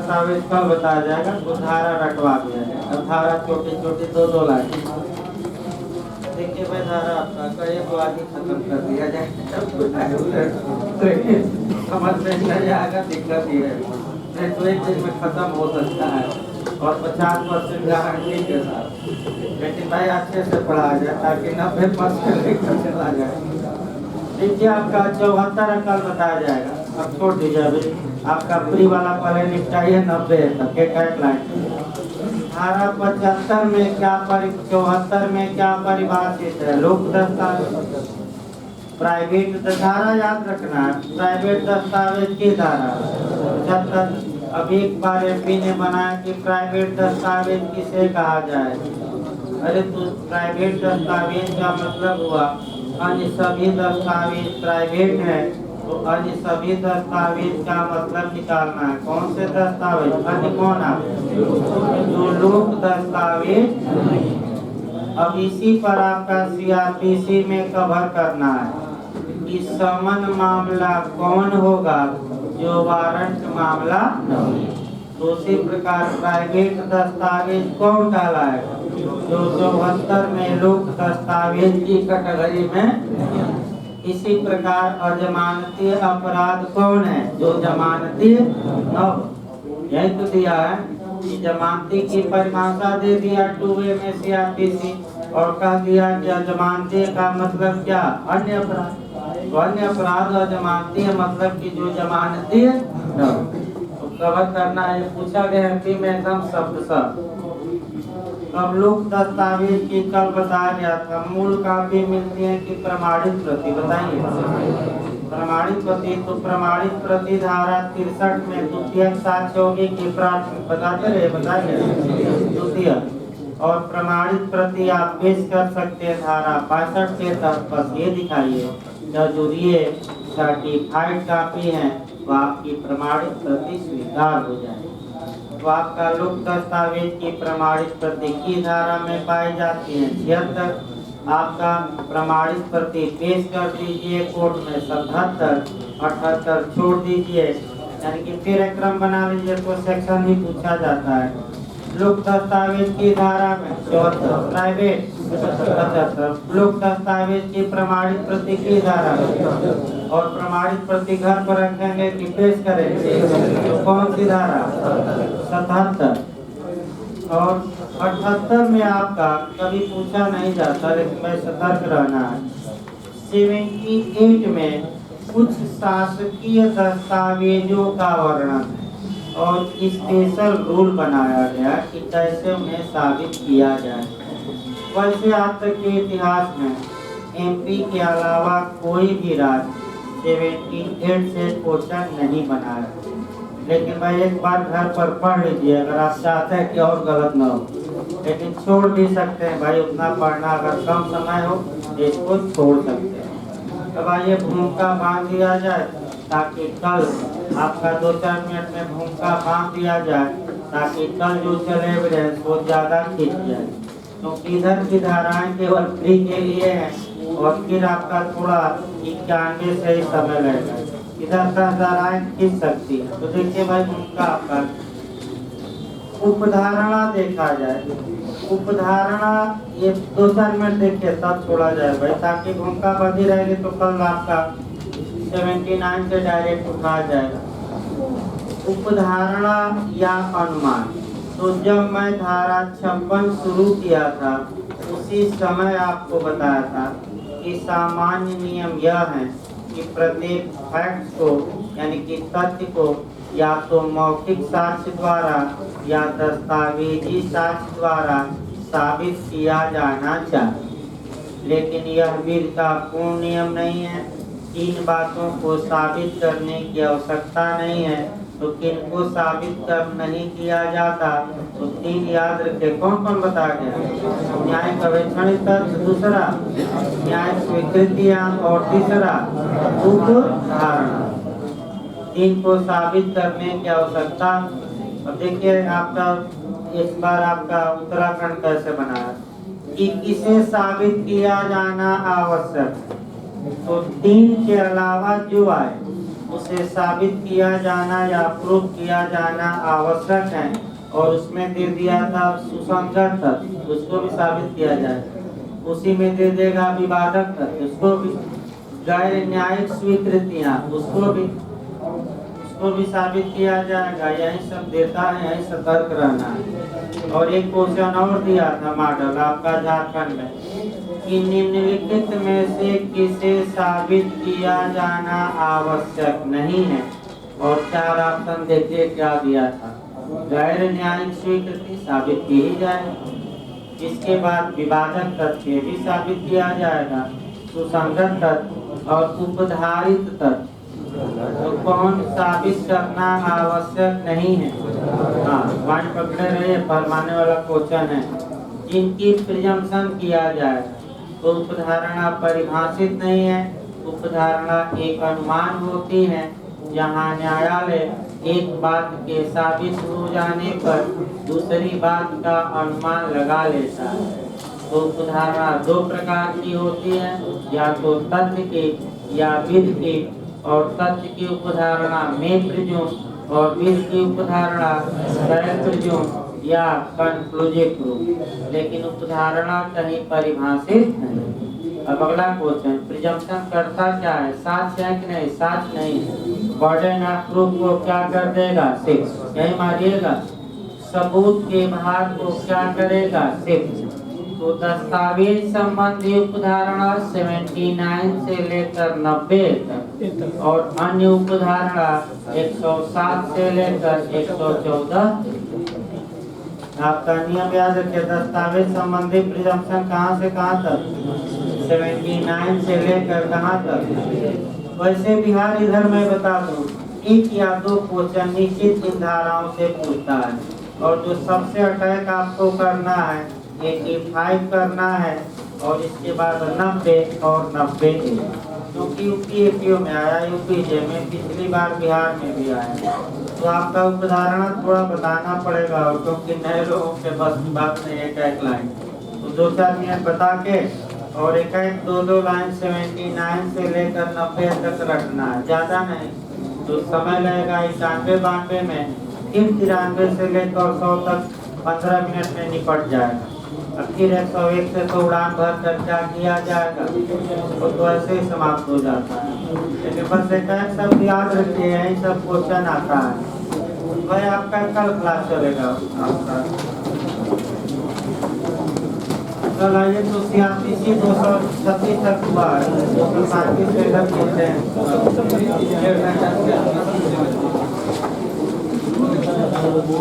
दस्तावेज कल बताया जाएगा, तो धारा रटवा दिया जाएगा। अब धारा छोटी छोटी दो लाइन। देखिए भाई धारा आपका कई को आदि खत्म कर दिया जाए समझ में नहीं आएगा, दिक्कत ये है। नहीं तो एक दिन में खत्म हो सकता है और 50% गारंटी के साथ। लेकिन भाई अच्छे से पढ़ा जाए ताकि 90% लेकर चला जाए। देखिए आपका 74 कल बताया जाएगा। अब छोड़ दीजिए, अभी आपका प्री वाला पहले निपटाइए 90 तक एक लाइन। धारा 75 में क्या 74 में क्या परिभाषित है? लोक दस्तावेज, प्राइवेट धारा याद रखना है। प्राइवेट दस्तावेज की धारा 75। अब एक बार एमपी ने बनाया कि प्राइवेट दस्तावेज किसे कहा जाए। अरे तो प्राइवेट दस्तावेज का मतलब हुआ अन्य सभी दस्तावेज प्राइवेट है, तो अन्य सभी दस्तावेज का मतलब निकालना है। कौन से दस्तावेज? अन्य कौन आप? जो लोक दस्तावेज। अब इसी पर आपका सीआरपीसी में कवर करना है कि समन मामला कौन होगा जो वारंट मामला। तो उसी प्रकार प्राइवेट दस्तावेज कौन डाला है? जो 74 में लोक दस्तावेज की कैटेगरी में। इसी प्रकार अजमानती अपराध कौन है? जो जमानती न। यही तो दिया है कि जमानती की परिभाषा दे दिया 2A में सीआरपीसी, और कह दिया कि अजमानती का मतलब क्या? अन्य अपराध। तो अन्य अपराध अजमानती मतलब कि जो जमानती न। तो कवर करना है, पूछा गया एमपी में एकदम शब्द सब। अब लोक दस्तावेज की कल बताया गया था। मूल कापी मिलती है कि प्रमाणित प्रति? बताइए। प्रमाणित प्रति। तो प्रमाणित प्रति धारा 63 में द्वितीयक साक्ष्य होगी कि प्राथमिक? बताते रहे, बताइए। द्वितीयक। और प्रमाणित प्रति आप पेश कर सकते हैं धारा 65 के तहत। बस ये दिखाइए जो ये सर्टिफाइड कापी है वो आपकी प्रमाणित प्रति स्वीकार हो जाए। तो आपका लोक दस्तावेज की प्रमाणित प्रति की धारा में पाई जाती है 76। आपका प्रमाणित प्रति पेश कर दीजिए कोर्ट में 77, 78 छोड़ दीजिए, यानी कि फिर एक क्रम बना लीजिए तो सेक्शन ही पूछा जाता है। लोक दस्तावेज की धारा में 74 प्राइवेट 75। लोक दस्तावेज की प्रमाणित प्रति की धारा और प्रमाणित प्रति घर पर रखेंगे कि पेश करेंगे? तो कौन सी धारा? 77। और 78 में आपका कभी पूछा नहीं जाता, लेकिन मैं सतर्क रहना है। 78 में कुछ शासकीय दस्तावेजों का वर्णन है और स्पेशल रूल बनाया गया कि कैसे उन्हें साबित किया जाए। वैसे आज तक के इतिहास में एमपी के अलावा कोई भी राज्य 78 से क्वेश्चन नहीं बनाया। लेकिन भाई एक बार घर पर पढ़ लीजिए अगर आप चाहते हैं कि और गलत ना हो। लेकिन छोड़ भी सकते हैं भाई, उतना पढ़ना अगर कम समय हो तो इसको छोड़ सकते हैं। अब आइए भूमिका बांध दिया जाए ताकि कल आपका 2-4 मिनट में भूमिका बांध दिया जाए ताकि कल जो चले एविडेंस वो ज़्यादा खींच जाए। क्योंकि इधर की धाराएं केवल फ्री के लिए हैं और फिर आपका थोड़ा 91 से ही समय लगेगा। इधर का धाराएं खींच सकती है। तो देखिए भाई भूमिका आपका उपधारणा देखा जाए। उपधारणा ये 2-4 मिनट देखिए तब छोड़ा जाए भाई, ताकि भूमिका बंधी रहेगी तो कल आपका 79 से डायरेक्ट उठाया जाएगा। उपधारणा या अनुमान। तो जब मैं धारा 56 शुरू किया था उसी समय आपको बताया था कि सामान्य नियम यह है कि प्रत्येक फैक्ट को यानी कि तथ्य को या तो मौखिक साक्ष्य द्वारा या दस्तावेजी साक्ष्य द्वारा साबित किया जाना चाहिए। लेकिन यह विधि का पूर्ण नियम नहीं है। 3 बातों को साबित करने की आवश्यकता नहीं है, तो किनको साबित कर नहीं किया जाता। तो 3 याद रखे। कौन कौन बता गया? न्याय कवेक्षणिक तथ्य, दूसरा न्याय स्वीकृतियां, और तीसरा उपधारणा। 3 को साबित करने की आवश्यकता। अब देखिए आपका इस बार आपका उत्तराखंड कैसे बनाया कि किसे साबित किया जाना आवश्यक है। तो 3 के अलावा जो आए उसे साबित किया जाना या प्रूव किया जाना आवश्यक है, और उसमें दे दिया था सुसंगत तथ्य, उसको भी साबित किया जाए। उसी में दे देगा विवादक तथ्य, उसको भी। गैर न्यायिक स्वीकृतियां, उसको भी साबित किया जाएगा। यही सब देता है, यही सतर्क रहना है। और एक क्वेश्चन और दिया था मॉडल आपका झारखंड में कि निम्नलिखित में से किसे साबित किया जाना आवश्यक नहीं है, और 4 ऑप्शन देखिए क्या दिया था। गैर न्यायिक स्वीकृति साबित की ही जाएगी। इसके बाद विवादक तथ्य भी साबित किया जाएगा, सुसंगत तथ्य और उपधारित तथ्य तो कौन साबित करना आवश्यक नहीं है। हाँ, पॉइंट पकड़े रहे, फरमाने वाला क्वेश्चन है। जिनकी प्रिजम्पशन किया जाए तो उपधारणा परिभाषित नहीं है। उपधारणा एक अनुमान होती है, जहाँ न्यायालय एक बात के साबित हो जाने पर दूसरी बात का अनुमान लगा लेता है। तो उपधारणा 2 प्रकार की होती है, या तो तथ्य की या विधि की। और तथ्य की उपधारणा में प्रिज्यूम और विधि की उपधारणा प्रिज्यूम या कंक्लूसिव प्रूफ। लेकिन उपधारणा कहीं परिभाषित नहीं। अब अगला क्वेश्चन, प्रिजम्पशन करता क्या है? साक्ष्य है कि नहीं? साक्ष्य नहीं। बर्डन ऑफ प्रूफ को क्या कर देगा? 6। यही मारिएगा। सबूत के भाग को क्या करेगा? 6। तो दस्तावेज संबंधी उपधारणा 79 से लेकर 90 तक, और अन्य उपधारणा 107 से लेकर 114। आपका नियम याद रखिए, दस्तावेज संबंधी प्रिजम्पशन कहाँ से कहाँ तक? 79 से लेकर कहाँ तक? वैसे बिहार इधर मैं बता दूं, 1 या 2 क्वेश्चन निश्चित इन धाराओं से पूछता है, और जो सबसे अटैक आपको करना है 85 करना है, और इसके बाद 90 और 90। क्योंकि यूपी एपीओ में आया, यूपी जे में, पिछली बार बिहार में भी आया, तो आपका उपधारणा थोड़ा बताना पड़ेगा। और क्योंकि नए लोगों के बस की बात नहीं, एक लाइन तो 2-4 मिनट बता के, और एक 2-2 लाइन 79 से लेकर 90 तक रखना है, ज़्यादा नहीं। तो समय लगेगा 91-92 में, फिर 93 से लेकर 100 तक 15 मिनट में निपट जाएगा। फिर 101 से तो उड़ान भर कर क्या किया जाएगा, वो तो ऐसे ही समाप्त हो जाता है। लेकिन बस एक सब याद रखिए, यही सब क्वेश्चन आता है। भाई आपका कल क्लास चलेगा आपका। कल आइए तो 236 तक हुआ है, 235 से इधर खेलते हैं।